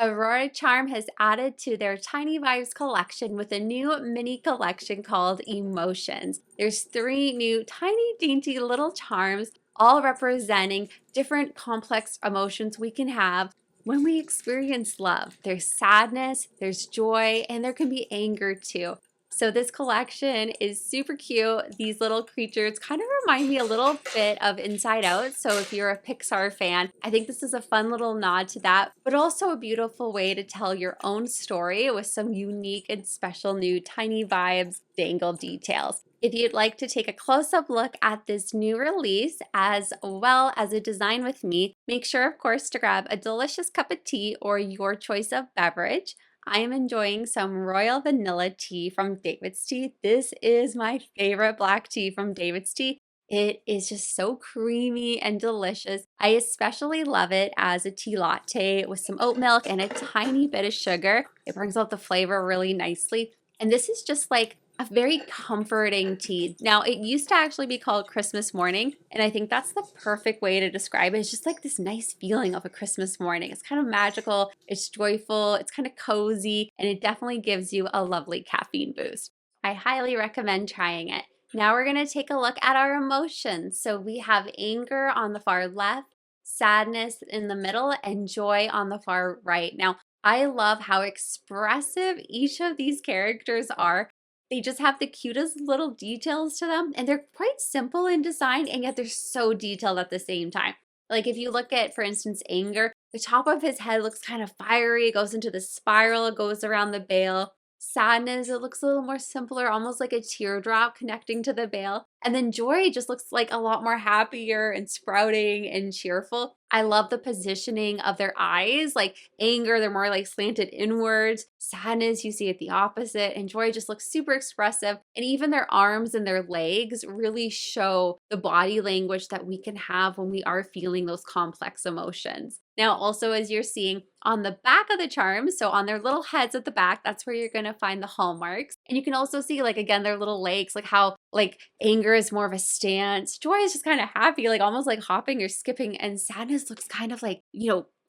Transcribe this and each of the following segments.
Aurora Charm has added to their Tiny Vibes collection with a new mini collection called Emotions. There's 3 new tiny dainty little charms, all representing different complex emotions we can have when we experience love. There's sadness, there's joy, and there can be anger too. So this collection is super cute. These little creatures kind of remind me a little bit of Inside Out. So if you're a Pixar fan, I think this is a fun little nod to that, but also a beautiful way to tell your own story with some unique and special new Tiny Vibes dangle details. If you'd like to take a close-up look at this new release as well as a design with me, make sure, of course, to grab a delicious cup of tea or your choice of beverage. I am enjoying some royal vanilla tea from David's Tea. This is my favorite black tea from David's Tea. It is just so creamy and delicious. I especially love it as a tea latte with some oat milk and a tiny bit of sugar. It brings out the flavor really nicely. And this is just like a very comforting tea. Now, it used to actually be called Christmas morning, and I think that's the perfect way to describe it. It's just like this nice feeling of a Christmas morning. It's kind of magical, it's joyful, it's kind of cozy, and it definitely gives you a lovely caffeine boost. I highly recommend trying it. Now we're going to take a look at our emotions. So we have anger on the far left, sadness in the middle, and joy on the far right. Now, I love how expressive each of these characters are. They just have the cutest little details to them, and they're quite simple in design, and yet they're so detailed at the same time. Like if you look at, for instance, Anger, the top of his head looks kind of fiery, it goes into the spiral, it goes around the veil. Sadness, it looks a little more simpler, almost like a teardrop connecting to the veil. And then Joy just looks like a lot more happier and sprouting and cheerful. I love the positioning of their eyes. Like Anger, they're more like slanted inwards. Sadness, you see it the opposite. And Joy just looks super expressive. And even their arms and their legs really show the body language that we can have when we are feeling those complex emotions. Now, also, as you're seeing on the back of the charms, so on their little heads at the back, that's where you're going to find the hallmarks. And you can also see, like, again, their little legs, like how, like, Anger is more of a stance. Joy is just kind of happy, like almost like hopping or skipping. And sadness looks kind of like,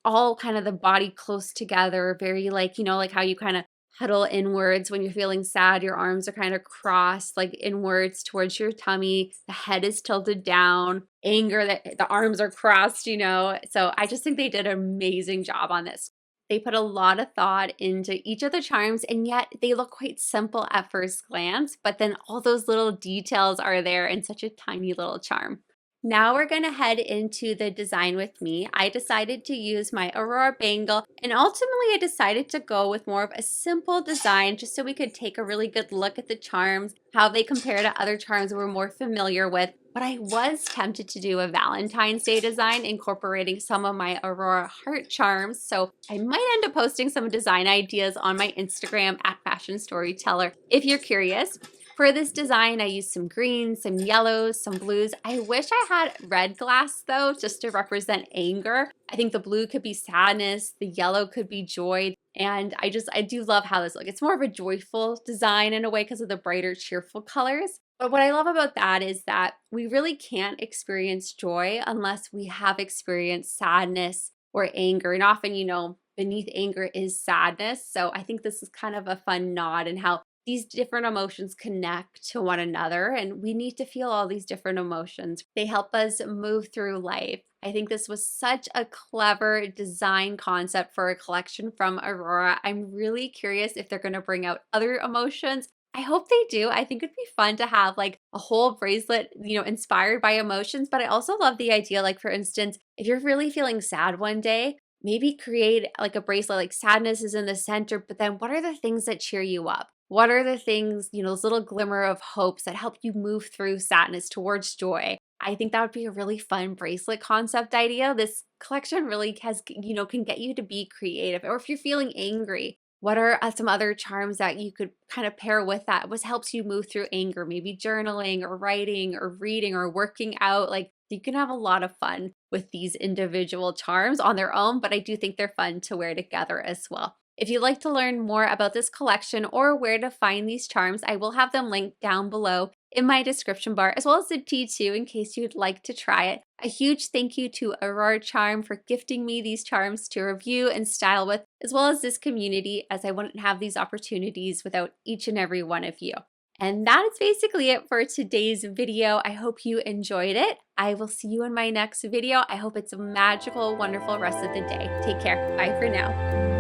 all kind of the body close together, very like, like how you kind of huddle inwards when you're feeling sad. Your arms are kind of crossed like inwards towards your tummy. The head is tilted down. Anger, the arms are crossed, So I just think they did an amazing job on this. They put a lot of thought into each of the charms, and yet they look quite simple at first glance, but then all those little details are there in such a tiny little charm. Now we're going to head into the design with me. I decided to use my Aurora bangle, and ultimately I decided to go with more of a simple design just so we could take a really good look at the charms, how they compare to other charms we're more familiar with. But I was tempted to do a Valentine's Day design incorporating some of my Aurora heart charms, so I might end up posting some design ideas on my Instagram at Fashion Storyteller if you're curious. For this design, I used some greens, some yellows, some blues. I wish I had red glass though, just to represent anger. I think the blue could be sadness, the yellow could be joy. And I do love how this looks. It's more of a joyful design in a way because of the brighter, cheerful colors. But what I love about that is that we really can't experience joy unless we have experienced sadness or anger. And often, beneath anger is sadness. So I think this is kind of a fun nod in how these different emotions connect to one another, and we need to feel all these different emotions. They help us move through life. I think this was such a clever design concept for a collection from Aurora. I'm really curious if they're going to bring out other emotions. I hope they do. I think it'd be fun to have like a whole bracelet, inspired by emotions, but I also love the idea, like for instance, if you're really feeling sad one day, maybe create like a bracelet, like sadness is in the center, but then what are the things that cheer you up? What are the things, those little glimmer of hopes that help you move through sadness towards joy? I think that would be a really fun bracelet concept idea. This collection really can get you to be creative. Or if you're feeling angry, what are some other charms that you could kind of pair with that? What helps you move through anger? Maybe journaling or writing or reading or working out. Like you can have a lot of fun with these individual charms on their own, but I do think they're fun to wear together as well. If you'd like to learn more about this collection or where to find these charms, I will have them linked down below in my description bar, as well as the T2 in case you'd like to try it. A huge thank you to Aurora Charm for gifting me these charms to review and style with, as well as this community, as I wouldn't have these opportunities without each and every one of you. And that is basically it for today's video. I hope you enjoyed it. I will see you in my next video. I hope it's a magical, wonderful rest of the day. Take care. Bye for now.